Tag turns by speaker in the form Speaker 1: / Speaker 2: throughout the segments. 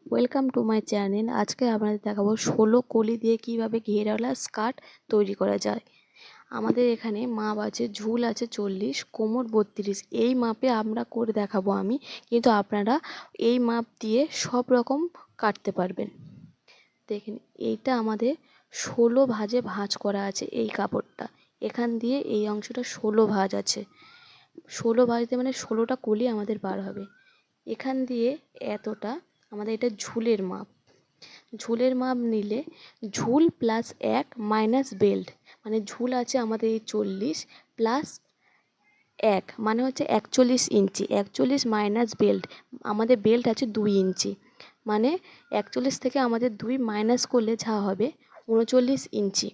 Speaker 1: Welcome to my channel. আজকে আপনাদের দেখাবো 16 কলি দিয়ে কিভাবে ঘেরওয়ালা স্কার্ট তৈরি করা যায়। আমাদের এখানে মাপ আছে, ঝুল আছে 40, কোমর 32। এই মাপে আমরা করে দেখাবো আমি, কিন্তু আপনারা এই মাপ দিয়ে সব রকম কাটতে পারবেন। দেখেন, এইটা আমাদের 16 ভাঁজে ভাঁজ করা আছে। এই কাপড়টা এখান দিয়ে এই অংশটা 16 ভাঁজ আছে। 16 ভাঁজতে মানে 16টা কলি আমাদের বার হবে। এখান দিয়ে এতটা আমাদের এটা ঝুলের মাপ। ঝুলের মাপ নিলে ঝুল প্লাস 1 মাইনাস বেল্ট, মানে ঝুল আছে আমাদের এই 40 প্লাস 1 মানে হচ্ছে 41 ইঞ্চি। 41 মাইনাস বেল্ট, আমাদের বেল্ট আছে 2 ইঞ্চি, মানে 41 থেকে আমাদের 2 মাইনাস করলে যা হবে 39 ইঞ্চি।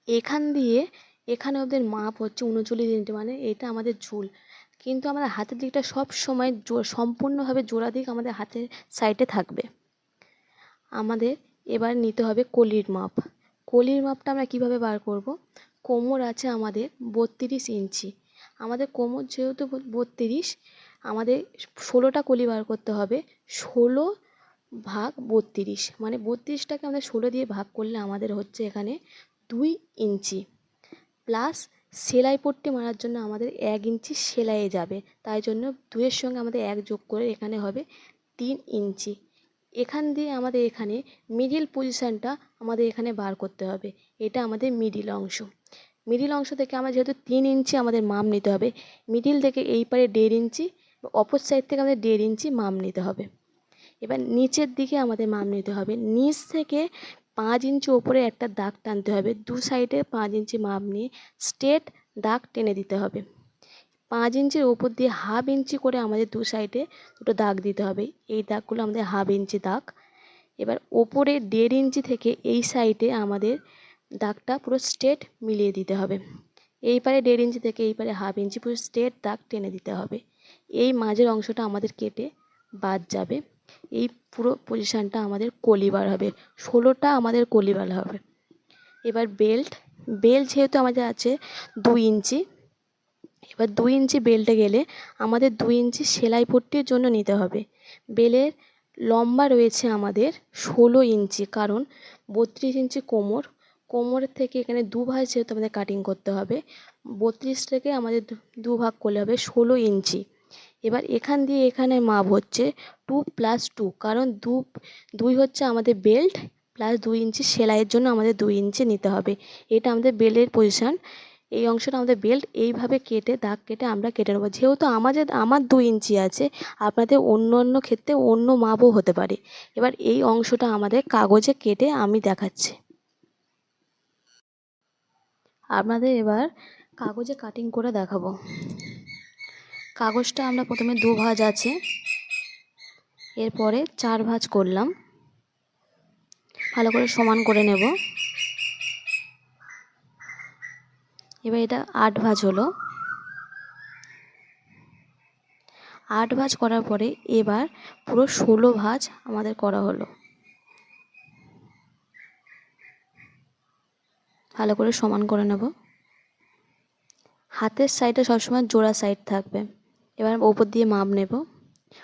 Speaker 1: এখান দিয়ে এখানে ওদের মাপ হচ্ছে 39 ইঞ্চি, মানে এটা আমাদের ঝুল। কিন্তু আমাদের হাতের দিকটা সব সময় সম্পূর্ণভাবে জোড়া দিক আমাদের হাতের সাইডে থাকবে। আমাদের এবার নিতে হবে কলির মাপ। কলির মাপটা আমরা কিভাবে বার করব? কোমর আছে আমাদের 32 ইঞ্চি। আমাদের কোমর যেহেতু 32, আমাদের 16টা কলি বার করতে হবে। 16 ভাগ 32, মানে 32টাকে আমাদের 16 দিয়ে ভাগ করলে আমাদের হচ্ছে এখানে 2 ইঞ্চি, প্লাস সেলাই পট্টি মারার জন্য আমাদের 1 ইঞ্চি সেলাইয়ে যাবে, তাই জন্য 2-এর সঙ্গে আমাদের 1 যোগ করে এখানে হবে 3 ইঞ্চি। এখান দিয়ে আমাদের এখানে মিডিল পজিশানটা আমাদের এখানে বার করতে হবে। এটা আমাদের মিডিল অংশ। মিডিল অংশ থেকে আমরা যেহেতু 3 ইঞ্চি আমাদের মাপ নিতে হবে, মিডিল থেকে এই পারে 1.5 ইঞ্চি, অপর সাইড থেকে আমাদের 1.5 ইঞ্চি মাপ নিতে হবে। এবার নিচের দিকে আমাদের মাপ নিতে হবে। নিচ থেকে 5 ইঞ্চি ওপরে একটা দাগ টানতে হবে। দু সাইডে 5 ইঞ্চি মাপ নিয়ে স্ট্রেট দাগ টেনে দিতে হবে। 5 ইঞ্চির ওপর দিয়ে হাফ ইঞ্চি করে আমাদের দু সাইডে দুটো দাগ দিতে হবে। এই দাগগুলো আমাদের হাফ ইঞ্চি দাগ। এবার ওপরে 1.5 ইঞ্চি থেকে এই সাইডে আমাদের দাগটা পুরো স্ট্রেট মিলিয়ে দিতে হবে। এই পারে 1.5 ইঞ্চি থেকে এই পারে হাফ ইঞ্চি পুরো স্ট্রেট দাগ টেনে দিতে হবে। এই মাঝের অংশটা আমাদের কেটে বাদ যাবে। এই পুরো পজিশানটা আমাদের কলিবার হবে। 16টা আমাদের কলিবার হবে। এবার বেল্ট যেহেতু আমাদের আছে 2 ইঞ্চি, এবার 2 ইঞ্চি বেল্টে গেলে আমাদের 2 ইঞ্চি সেলাই পট্টির জন্য নিতে হবে। বেলের লম্বা রয়েছে আমাদের 16 ইঞ্চি, কারণ 32 ইঞ্চি কোমরের থেকে এখানে দুভাগ যেহেতু আমাদের কাটিং করতে হবে, 32 থেকে আমাদের দু ভাগ করলে হবে 16 ইঞ্চি। এবার এখান দিয়ে এখানে মাপ হচ্ছে 2 + 2, কারণ 2 হচ্ছে আমাদের বেল্ট, প্লাস 2 ইঞ্চি সেলাইয়ের জন্য আমাদের 2 ইঞ্চি নিতে হবে। এটা আমাদের বেল্টের পজিশান। এই অংশটা আমাদের বেল্ট। এইভাবে কেটে দাগ কেটে আমরা কেটে নেবো। যেহেতু আমার 2 ইঞ্চি আছে, আপনাদের অন্য অন্য ক্ষেত্রে অন্য মাপও হতে পারে। এবার এই অংশটা আমাদের কাগজে কেটে আমি দেখাচ্ছি আপনাদের। এবার কাগজে কাটিং করে দেখাবো। কাগজটা আমরা প্রথমে 2 ভাঁজ আছে, এরপরে 4 ভাঁজ করলাম। ভালো করে সমান করে নেব। এবার এটা 8 ভাঁজ হলো। 8 ভাঁজ করার পরে এবার পুরো 16 ভাঁজ আমাদের করা হলো। ভালো করে সমান করে নেব। হাতের সাইডে সবসময় জোড়া সাইড থাকবে। এবার ওপর দিয়ে মাপ নেব।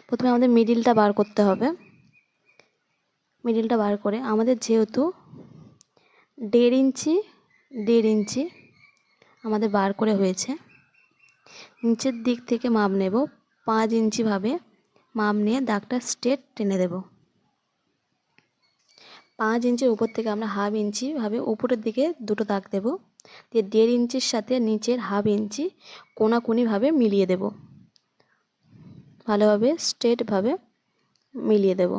Speaker 1: প্রথমে আমাদের মিডিলটা বার করতে হবে। মিডিলটা বার করে আমাদের যেহেতু 1.5 ইঞ্চি আমাদের বার করে হয়েছে, নিচের দিক থেকে মাপ নেব। 5 ইঞ্চি ভাবে মাপ নিয়ে দাগটা স্ট্রেট টেনে দেব। 5 ইঞ্চির উপর থেকে আমরা হাফ ইঞ্চি ভাবে উপরের দিকে দুটো দাগ দেব, দিয়ে 1.5 ইঞ্চির সাথে নিচের হাফ ইঞ্চি কোনাকুনিভাবে মিলিয়ে দেব। ভালোভাবে স্ট্রেটভাবে মিলিয়ে দেব।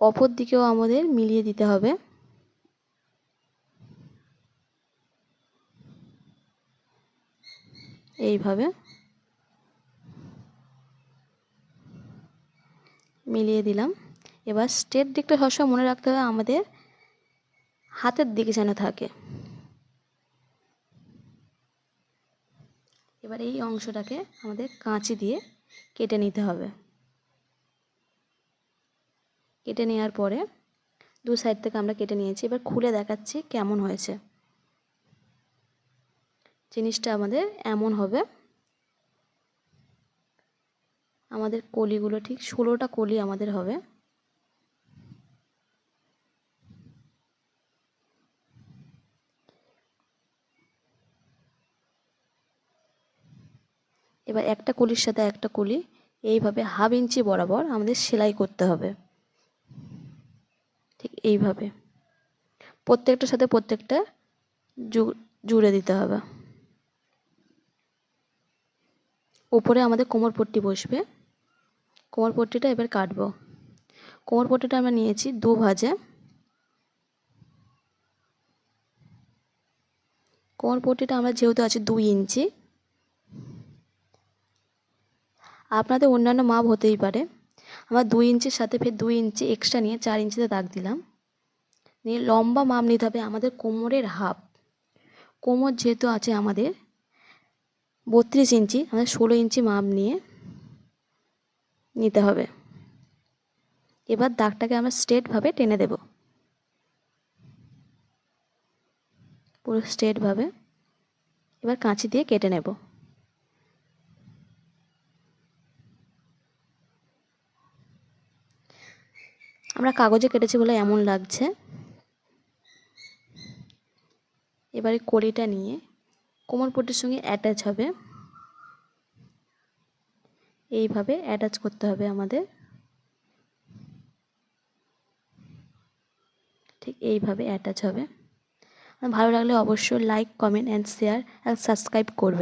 Speaker 1: অপর দিকেও আমাদের মিলিয়ে দিতে হবে। এইভাবে মিলিয়ে দিলাম। এবার স্ট্রেট দিকটা সবসময় মনে রাখতে হবে আমাদের হাতের দিকে যেন থাকে। এবার এই অংশটাকে আমাদের কাঁচি দিয়ে কেটে নিতে হবে। কেটে নেওয়ার পরে দু সাইড থেকে আমরা কেটে নিয়েছি। এবার খুলে দেখাচ্ছি কেমন হয়েছে। জিনিসটা আমাদের এমন হবে। আমাদের কলিগুলো ঠিক 16টা কলি আমাদের হবে। এবার একটা কলির সাথে একটা কলি এইভাবে 1/2 ইঞ্চি বরাবর আমাদের সেলাই করতে হবে, ঠিক এইভাবে প্রত্যেকটার সাথে প্রত্যেকটা জুড়ে দিতে হবে। উপরে আমাদের কোমর পট্টি বসবে। কোমর পট্টিটা এবার কাটবো। কোমর পট্টিটা আমরা নিয়েছি 2 ভাঁজে। কোমর পট্টিটা আমরা যেহেতু আছে 2 ইঞ্চি, আপনাদের অন্যান্য মাপ হতেই পারে। আমরা 2 ইঞ্চির সাথে ফের 2 ইঞ্চি এক্সট্রা নিয়ে 4 ইঞ্চিতে দাগ দিলাম। নিয়ে লম্বা মাপ নিতে হবে আমাদের কোমরের হাফ। কোমর যেহেতু আছে আমাদের 32 ইঞ্চি, আমাদের 16 ইঞ্চি মাপ নিয়ে নিতে হবে। এবার দাগটাকে আমরা স্ট্রেটভাবে টেনে দেব, পুরো স্ট্রেটভাবে। এবার কাঁচি দিয়ে কেটে নেব। আমরা কাগজে কেটেছি বলে এমন লাগছে। এবারে কলিটা নিয়ে কোমর পট্টির সঙ্গে অ্যাটাচ হবে, এইভাবে অ্যাটাচ করতে হবে আমাদের, ঠিক এইভাবে অ্যাটাচ হবে। ভালো লাগলে অবশ্যই লাইক, কমেন্ট অ্যান্ড শেয়ার আর সাবস্ক্রাইব করবেন।